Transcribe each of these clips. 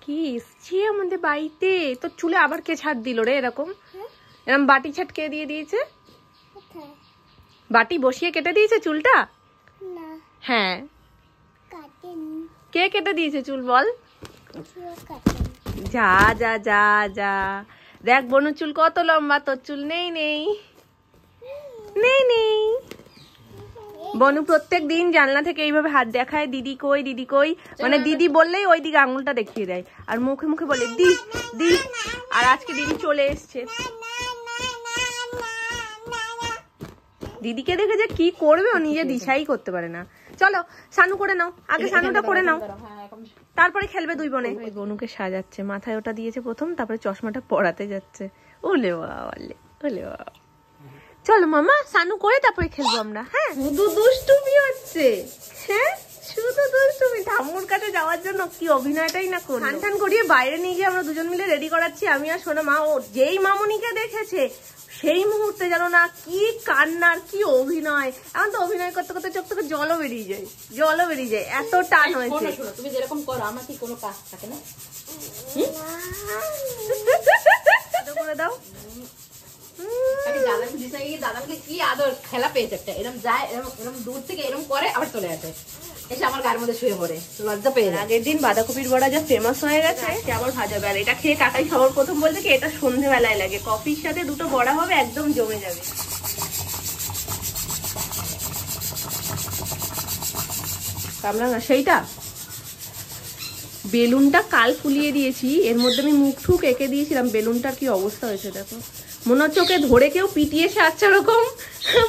কি এসছি আমাদের বাড়িতে? তোর চুলে আবার কে ছাড় দিল রে? এরকম এরকম বাটি ছাট কে দিয়ে দিয়েছে? বাটি বসিয়ে কেটে দিয়েছে চুলটা? হ্যাঁ, কে কেটে দিয়েছে চুল বল? যা যা যা যা, দেখ বনুর চুল কত লম্বা, তোর চুল নেই নেই নেই নেই। বনু প্রত্যেক দিন জানলা থেকে এইভাবে হাত দেখায়, দিদি কই দিদি কই, মানে দিদি বললেই ওই দিকে আঙুলটা দেখিয়ে দেয় আর মুখে মুখে বলে দি দি। আর আজকে দিদি চলে এসছে, দিদিকে দেখে যে কি করবে ও নিজে দিশাই করতে পারে না। চলো স্নান করে নাও, আগে স্নানটা করে নাও, তারপরে খেলবে দুই বোনে। বনুকে সাজাচ্ছে, মাথায় ওটা দিয়েছে প্রথম, তারপরে চশমাটা পরাতে যাচ্ছে। ওলে বাবা, ওলে বাবা। চলো মামা স্নান করে তারপরে খেলবো আমরা। হ্যাঁ, শুধু দুষ্টুমি হচ্ছে। হ্যাঁ, শুধু দুষ্টুমি। ঠাম্মুর কাছে যাওয়ার জন্য কি অভিনয়টাই না করলো। স্নান টান করিয়ে বাইরে নিয়ে গিয়ে আমরা দুজন মিলে রেডি করাচ্ছি, আমি আর সোনা মা। ও যেই মামুনিকে দেখেছে সেই মুহূর্তে জানো না কি কান্নার কি অভিনয়। এখন তো অভিনয় করতে করতে চোখ থেকে জলও বেরিয়ে যায়, জলও বেরিয়ে যায়, এত টান হয়েছে। তুমি যেরকম করো আমার কি কোনো কাজ থাকে না? করে দাও। দাদাকে কি আদর খেলা পেয়েছে একটা, এরকম যায় এরকম দূর থেকে এরকম করে আবার চলে আসে, এসে আমার গায়ের মধ্যে শুয়ে পড়ে, লজ্জা পেয়ে যায়। আগের দিন বাঁধাকপির বড়া যা ফেমাস হয়ে গেছে, আবার ভাজাবে। আর এটা খেয়ে কাকাই সবার প্রথম বলছে কি এটা সন্ধ্যেবেলায় লাগে, কফির সাথে দুটো বড়া হবে, একদম জমে যাবে। কামরাঙা সেইটা বেলুনটা কাল ফুলিয়ে দিয়েছি, এর মধ্যে আমি মুখ ঠুক এঁকে দিয়েছিলাম, বেলুনটার কি অবস্থা হয়েছে দেখো। মনে হচ্ছে ওকে ধরে কেউ পিটিয়ে সাচ্ছে, ওরকম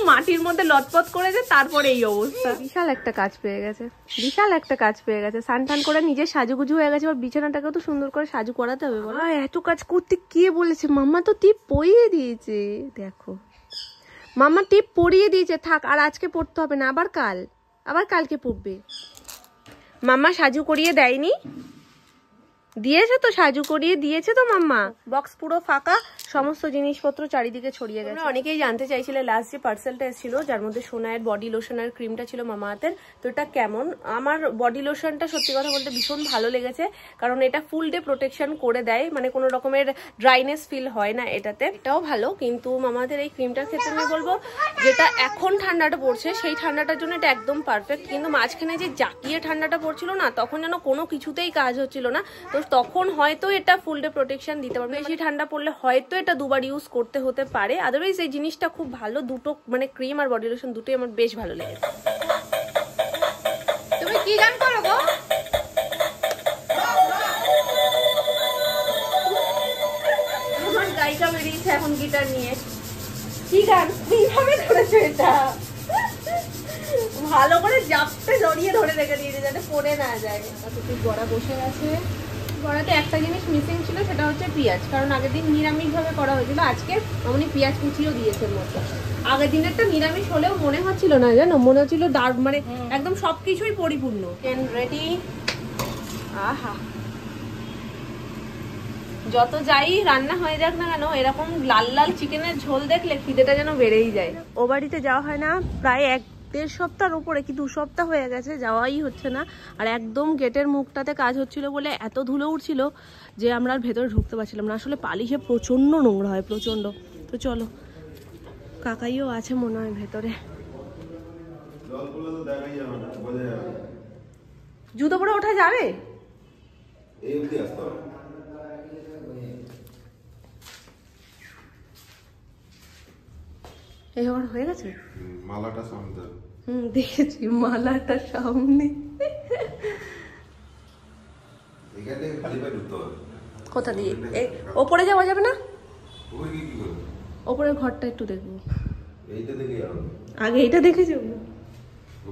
মাটির মধ্যে লটপট করেছে, তারপরে এই অবস্থা। বিশাল একটা কাজ পেয়ে গেছে, বিশাল একটা কাজ পেয়ে গেছে। স্নান টান করে নিজের সাজুগুজু হয়ে গেছে, ওর বিছানাটাকেও তো সুন্দর করে সাজু করাতে হবে। বলো এত কাজ করতে কে বলেছে? মাম্মা তো টিপ পরিয়ে দিয়েছে, দেখো মাম্মা টিপ পরিয়ে দিয়েছে। থাক, আর আজকে পড়তে হবে না, আবার কালকে পড়বে। মাম্মা সাজু করিয়ে দেয়নি? দিয়েছে তো, সাজু করিয়ে দিয়েছে তো মাম্মা। বক্স পুরো ফাঁকা, সমস্ত জিনিসপত্র চারিদিকে ছড়িয়ে গেছে। অনেকেই জানতে চাইছিলে লাস্ট যে পার্সেলটা এসেছিল, যার মধ্যে সোনায়ের বডি লোশন আর ক্রিমটা ছিল মামাআর্থের, তো এটা কেমন? আমার বডি লোশনটা সত্যি কথা বলতে ভীষণ ভালো লেগেছে, কারণ এটা ফুল ডে প্রোটেকশন করে দেয়, মানে কোনো রকমের ড্রাইনেস ফিল হয় না এটাতে। এটাও ভালো, কিন্তু মামাআর্থের এই ক্রিমটার ক্ষেত্রে আমি বলবো যেটা এখন ঠান্ডাটা পড়ছে সেই ঠান্ডাটার জন্য এটা একদম পারফেক্ট, কিন্তু মাঝখানে যে জাকিয়ে ঠান্ডাটা পড়ছিল না, তখন যেন কোনো কিছুতেই কাজ হচ্ছিল না, তো তখন হয়তো এটা ফুল ডে প্রোটেকশন দিতে পারবে। বেশি ঠান্ডা পড়লে হয়তো এটা দুবার ইউজ করতে হতে পারে, আদারওয়াইজ এই জিনিসটা খুব ভালো। দুটো মানে ক্রিম আর বডি লোশন দুটোই আমার বেশ ভালো লেগেছে। তুমি কি গান করো গো? আমার গায়িকা বেরিয়েছে এখন গিটার নিয়ে। কি গান কিভাবে করেছো এটা? ভালো করে জাপতে জড়িয়ে ধরে রেখে দিয়েছে যাতে পড়ে না যায়। বাঁধাকপির বড়া বসে আছে। বড়াতে একটা জিনিস মিসিং ছিল, সেটা হচ্ছে পেঁয়াজ, কারণ আগের দিন নিরামিষ ভাবে করা হয়েছিল, আজকে এমনি পেঁয়াজ কুচিও দিয়েছে মধ্যে। আগের দিনেরটা নিরামিষ হলেও মনে হচ্ছিল না, জানো, মনে হচ্ছিল ডার্ক, মানে একদম সবকিছুই পরিপূর্ণ। রেডি। আহা, যত যাই রান্না হয়ে যাক না কেন, এরকম লাল লাল চিকেনের ঝোল দেখলে খিদেটা যেন বেড়েই যায়। ও বাড়িতে যাওয়া হয় না প্রায় 1-1.5 সপ্তাহের উপরে, কি 2 সপ্তাহ হয়ে গেছে, যাওয়াই হচ্ছে না। আর একদম গেটের মুখটাতে কাজ হচ্ছিল বলে এত ধুলো উঠছিল যে আমরা আর ভেতরে ঢুকতে পারছিলাম না। আসলে পালিশে প্রচন্ড নোংরা হয়, প্রচন্ড। তো চলো, কাকাইও আছে মনে হয় ভেতরে। জুতো পরে ওঠা যাবে? এই আমার হয়ে গেছে। মালাটা সামনে। দেখেছি মালাটা সামনে। এখানে খালি পায়ে ঢুকতে হবে। কোথা দিয়ে? ওপরে যাওয়া যাবে না? ওই কি করে? ওপরের ঘরটা একটু দেখবো। এইটা দেখে যাও। আগে এটা দেখে যাবো।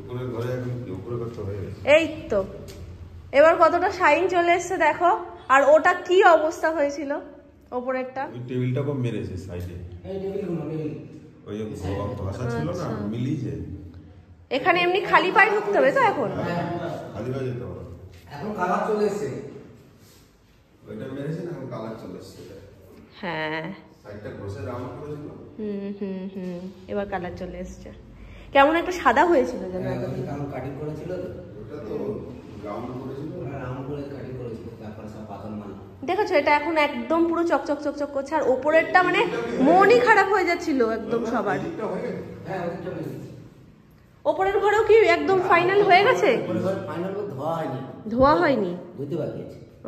উপরের ঘরে এখন কি উপরে করতে হবে? এই তো এবার কতটা শাইন চলে এসেছে দেখো। আর ওটা কি অবস্থা হয়েছিল ওপরেরটা? ওই টেবিলটা কম মেরেছে সাইডে। এই টেবিলগুলো টেবিল ওই ভাষা ছিল না, মিলিয়েছে। এখানে এমনি খালি পায়ে ঢুকতে হবে তো এখন? খালি পায়ে যেতে হবে। এখন কালার চলে এসেছে। ওইটা মেরেছে না, এখন কালার চলে এসেছে। হ্যাঁ, সাইডটা ঘষে রাউন্ড করেছিল। এবার কালার চলে এসেছে। কেমন একটা সাদা হয়েছিল যেন কাটিং করেছিল ওটা তো দেখেছো এটা এখন একদম পুরো চকচক চকচক করছে, আর ওপরেরটা মানে মনই খারাপ হয়ে যাচ্ছিল একদম সবার। ওপরের ঘরেও কি একদম ফাইনাল হয়ে গেছে? ধোয়া হয়নি।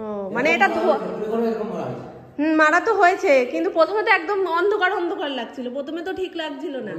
ও মানে এটা ধোয়া মারা তো হয়েছে, কিন্তু প্রথমে তো একদম অন্ধকার অন্ধকার লাগছিল, প্রথমে তো ঠিক লাগছিল না।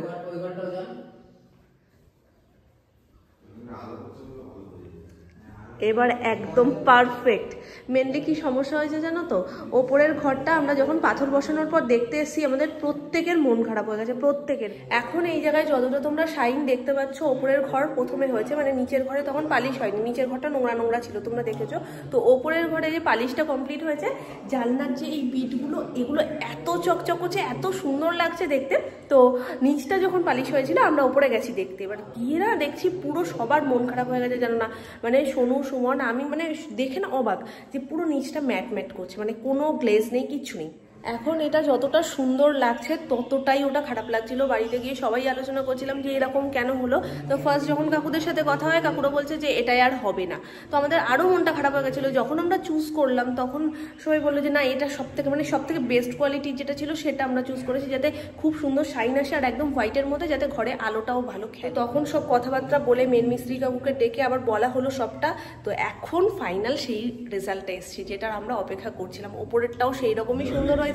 এবার একদম পারফেক্ট। মেনলি কি সমস্যা হয়েছে জানো তো, ওপরের ঘরটা আমরা যখন পাথর বসানোর পর দেখতে এসেছি আমাদের প্রত্যেকের মন খারাপ হয়ে গেছে, প্রত্যেকের। এখন এই জায়গায় যতটা তোমরা শাইন দেখতে পাচ্ছ, ওপরের ঘর প্রথমে হয়েছে, মানে নিচের ঘরে তখন পালিশ হয়নি, নিচের ঘরটা নোংরা নোংরা ছিল তোমরা দেখেছো। তো ওপরের ঘরে যে পালিশটা কমপ্লিট হয়েছে, জানলার যে এই বিটগুলো এগুলো এত চকচক করছে, এত সুন্দর লাগছে দেখতে। তো নিচটা যখন পালিশ হয়েছিল আমরা ওপরে গেছি দেখতে, এবার গিয়ে না দেখছি পুরো সবার মন খারাপ হয়ে গেছে জানো না, মানে সোনু সুমন আমি মানে দেখে না অবাক যে পুরো নিচটা ম্যাট ম্যাট করছে, মানে কোনো গ্লেজ নেই, কিচ্ছু নেই। এখন এটা যতটা সুন্দর লাগছে ততটাই ওটা খারাপ লাগছিল। বাড়িতে গিয়ে সবাই আলোচনা করছিলাম যে এরকম কেন হলো। তো ফার্স্ট যখন কাকুদের সাথে কথা হয়, কাকুরা বলছে যে এটাই আর হবে না। তো আমাদের আরও মনটা খারাপ হয়ে গেছিলো। যখন আমরা চুজ করলাম তখন সবাই বললো যে না এটা সবথেকে মানে সবথেকে বেস্ট কোয়ালিটির যেটা ছিল সেটা আমরা চুজ করেছি, যাতে খুব সুন্দর শাইন আসে আর একদম হোয়াইটের মধ্যে, যাতে ঘরে আলোটাও ভালো খেয়ে। তখন সব কথাবার্তা বলে মেন মিস্ত্রি কাকুকে ডেকে আবার বলা হলো সবটা। তো এখন ফাইনাল সেই রেজাল্টটা এসছে যেটার আমরা অপেক্ষা করছিলাম। ওপরেরটাও সেই রকমই সুন্দর হয়েছে।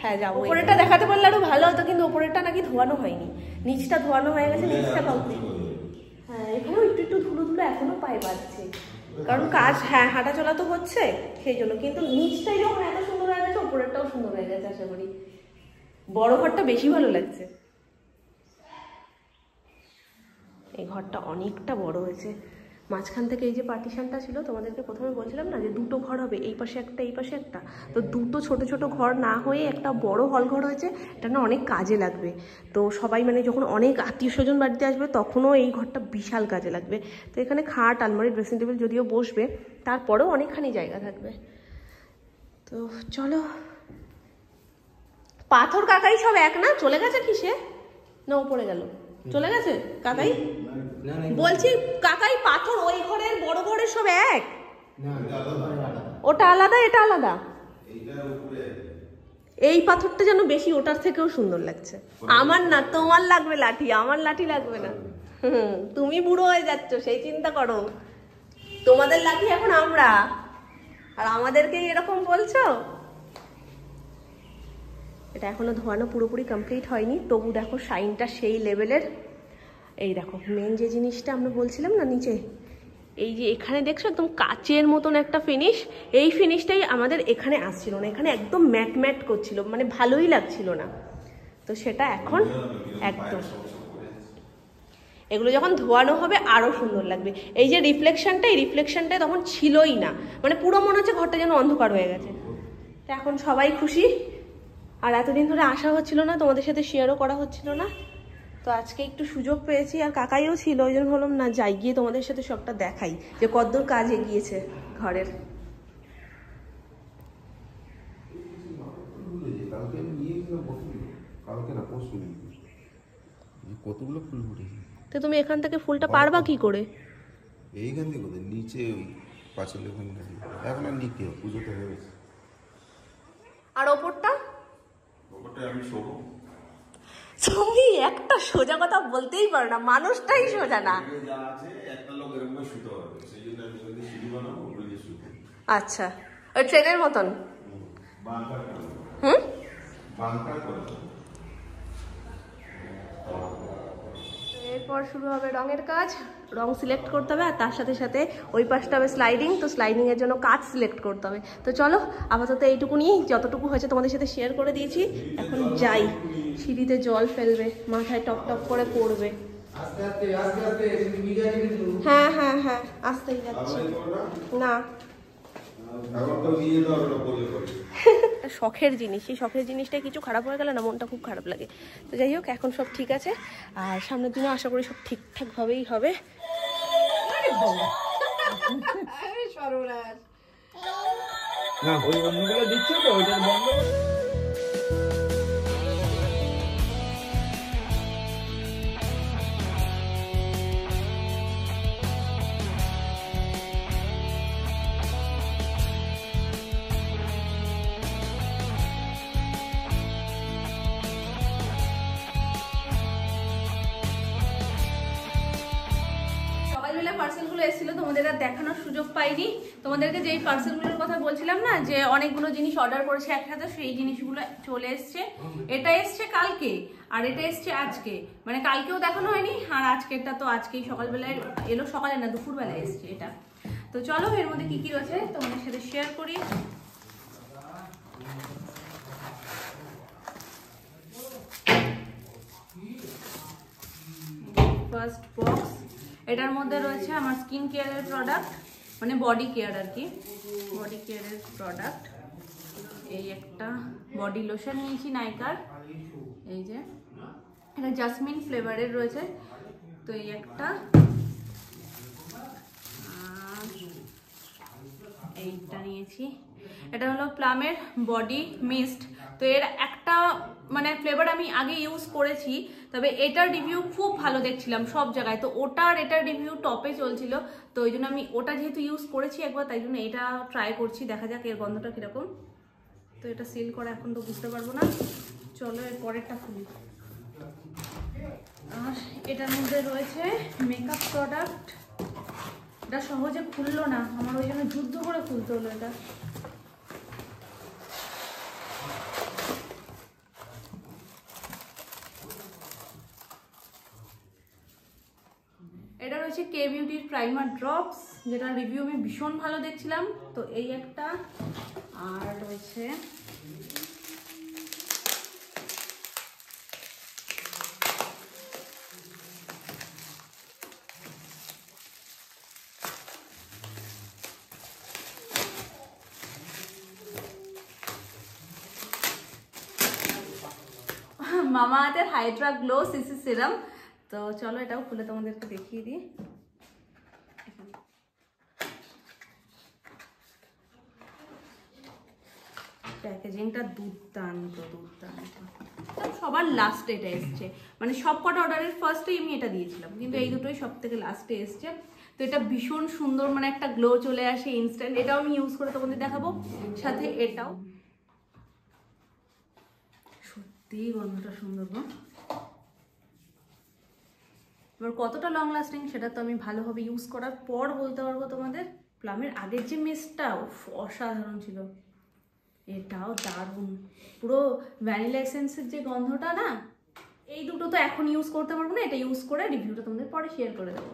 হ্যাঁ যাবো, ওপরেরটা দেখাতে পারলে আরো ভালো হতো, কিন্তু ওপরেরটা নাকি ধোয়ানো হয়নি, নিচটা ধোয়ানো হয়ে গেছে, নিচটা কমপ্লিট। হ্যাঁ এখানেও একটু একটু ধুলো ধুলো এখনো পায়ে বাজছে, কারণ কাজ হ্যাঁ হাঁটা চলা তো হচ্ছে সেই জন্য। কিন্তু নিচটাই যখন এত সুন্দর হয়ে গেছে, ওপরেরটাও সুন্দর হয়ে গেছে। আশা করি বড় ঘরটা বেশি ভালো লাগছে। এই ঘরটা অনেকটা বড় হয়েছে। মাঝখান থেকে এই যে পার্টিশনটা ছিল, তোমাদেরকে প্রথমে বলছিলাম না যে দুটো ঘর হবে, এই পাশে একটা এই পাশে একটা। তো দুটো ছোট ছোট ঘর না হয়ে একটা বড় হল ঘর হয়েছে। এটা না অনেক কাজে লাগবে। তো সবাই মানে যখন অনেক আত্মীয় স্বজন বাড়িতে আসবে তখনও এই ঘরটা বিশাল কাজে লাগবে। তো এখানে খাট, আলমারি, ড্রেসিং টেবিল যদিও বসবে, তারপরেও অনেকখানি জায়গা থাকবে। তো চলো। পাথর কাকাই সব এক না? চলে গেছে কিসে না উপরে গেল? চলে গেছে কাকাই? বলছি কাকাই পাথর ওই ঘরের বড় ঘরের সব এক? ওটা আলাদা এটা আলাদা? এই পাথরটা যেন বেশি ওটার থেকেও সুন্দর লাগছে। আমার না, তোমার লাগবে লাঠি, আমার লাঠি লাগবে না। তুমি বুড়ো হয়ে যাচ্ছ সেই চিন্তা করো। তোমাদের লাঠি এখন আমরা, আর আমাদেরকে এরকম বলছো। এটা এখনো ধোয়ানো পুরোপুরি কমপ্লিট হয়নি, তবু দেখো শাইনটা সেই লেভেলের। এই দেখো মেন যে জিনিসটা আমরা বলছিলাম না নিচে, এই যে এখানে দেখছো একদম কাচের মতন একটা ফিনিশ, এই ফিনিশটাই আমাদের এখানে আসছিল না, এখানে একদম ম্যাট ম্যাট করছিল, মানে ভালোই লাগছিল না। তো সেটা এখন একদম, এগুলো যখন ধোয়ানো হবে আরো সুন্দর লাগবে। এই যে রিফ্লেকশনটা, এই রিফ্লেকশনটা তখন ছিলই না, মানে পুরো মনে হচ্ছে ঘরটা যেন অন্ধকার হয়ে গেছে। তো এখন সবাই খুশি। আর এতদিন ধরে আসা হচ্ছিল না, তোমাদের সাথে শেয়ারও করা হচ্ছিল না। তো আজকে একটু সুযোগ পেয়েছি, আর কাকাইও ছিল, ওই জন্য হলাম না যাই গিয়ে তোমাদের সাথে সবটা দেখাই যে কতদূর কাজ এগিয়েছে ঘরের। কতগুলো ফুল ফুটেছে। তো তুমি এখান থেকে ফুলটা পারবা কি করে? এইখান থেকে নিচে ওই পাঁচিল এখন আর নিতে পুজোতে হয়ে গেছে। আর ওপরটা আমি শোবো। তুমি একটা সোজা কথা বলতেই পারো না, মানুষটাই সোজা না। আচ্ছা ওই ট্রেনের মতন। এরপর শুরু হবে রঙের কাজ, রং সিলেক্ট করতে হবে, আর তার সাথে সাথে ওই পাশটা হবে স্লাইডিং। তো স্লাইডিং এর জন্য কাজ সিলেক্ট করতে হবে। তো চলো আপাতত এইটুকু নিয়ে, যতটুকু হয়েছে তোমাদের সাথে শেয়ার করে দিয়েছি। এখন যাই, সিঁড়িতে জল ফেলবে, মাথায় টপ টপ করে পড়বে। হ্যাঁ হ্যাঁ হ্যাঁ আসতেই যাচ্ছি না। শখের জিনিস, এই শখের জিনিসটা কিছু খারাপ হয়ে গেলে না মনটা খুব খারাপ লাগে। তো যাই হোক এখন সব ঠিক আছে, আর সামনের দিনে আশা করি সব ঠিকঠাক ভাবেই হবে। না ওই অন্যগুলো দিচ্ছে তো ওইটা বন্ধ। এসেছিল, তোমাদের আর দেখানোর সুযোগ পাইনি। তোমাদেরকে যেই পার্সেলগুলোর কথা বলছিলাম না, যে অনেকগুলো জিনিস অর্ডার করেছে একসাথে, সেই জিনিসগুলো চলে এসছে। এটা এসছে কালকে আর এটা এসছে আজকে, মানে কালকেও দেখানো হয়নি, আর আজকেরটা তো আজকেই সকালবেলায় এলো, সকালে না দুপুরবেলায় এসছে এটা। তো চলো এর মধ্যে কি কি রয়েছে তোমাদের সাথে শেয়ার করি। ফার্স্ট বক্স, এটার মধ্যে রয়েছে আমার স্কিন কেয়ারের প্রোডাক্ট, মানে বডি কেয়ার আর কি, বডি কেয়ারের প্রোডাক্ট। এই একটা বডি লোশন নিয়েছি নাইকার, এই যে এটা জাসমিন ফ্লেভারের রয়েছে। তো এই একটা, আর এইটা নিয়েছি, এটা হলো প্লামের বডি মিস্ট। তো এর একটা মানে ফ্লেভার আমি আগে ইউজ করেছি, তবে এটার রিভিউ খুব ভালো দেখছিলাম সব জায়গায়, তো ওটার এটার রিভিউ টপে চলছিল। তো ওই জন্য আমি ওটা যেহেতু ইউজ করেছি একবার, তাই জন্য এটা ট্রাই করছি, দেখা যাক এর গন্ধটা কীরকম। তো এটা সিল করা এখন তো বুঝতে পারবো না, চলো এর পরেরটা খুলি। আর এটার মধ্যে রয়েছে মেকআপ প্রোডাক্ট, এটা সহজে খুললো না আমার, ওই জন্য যুদ্ধ করে খুলতে হলো এটা। এটা রয়েছে কে বিউটির প্রাইমার ড্রপস, যেটা রিভিউ আমি ভীষণ ভালো দেখছিলাম। তো এই একটা, আর রয়েছে মামাআর্থের হাইড্রা গ্লো সিসি সিরাম। তো চলো এটাও খুলে তোমাদেরকে দেখিয়ে দিই। প্যাকেজিংটা দুর্দান্ত দুর্দান্ত। সবার লাস্টে এটা এসছে, মানে সব কটা অর্ডারের ফার্স্টেই আমি এটা দিয়েছিলাম, কিন্তু এই দুটোই সব থেকে লাস্টে এসছে। তো এটা ভীষণ সুন্দর, মানে একটা গ্লো চলে আসে ইনস্ট্যান্ট। এটাও আমি ইউজ করে তোমাদের দেখাবো, সাথে এটাও। সত্যিই গন্ধটা সুন্দর গো। এবার কতটা লং লাস্টিং সেটা তো আমি ভালোভাবে ইউজ করার পর বলতে পারবো তোমাদের। প্লামের আগের যে মিস্টটা অসাধারণ ছিল, এটাও দারুণ, পুরো ভ্যানিলা এসেন্সের যে গন্ধটা না। এই দুটো তো এখন ইউজ করতে পারবো না, এটা ইউজ করে রিভিউটা তোমাদের পরে শেয়ার করে দেবো।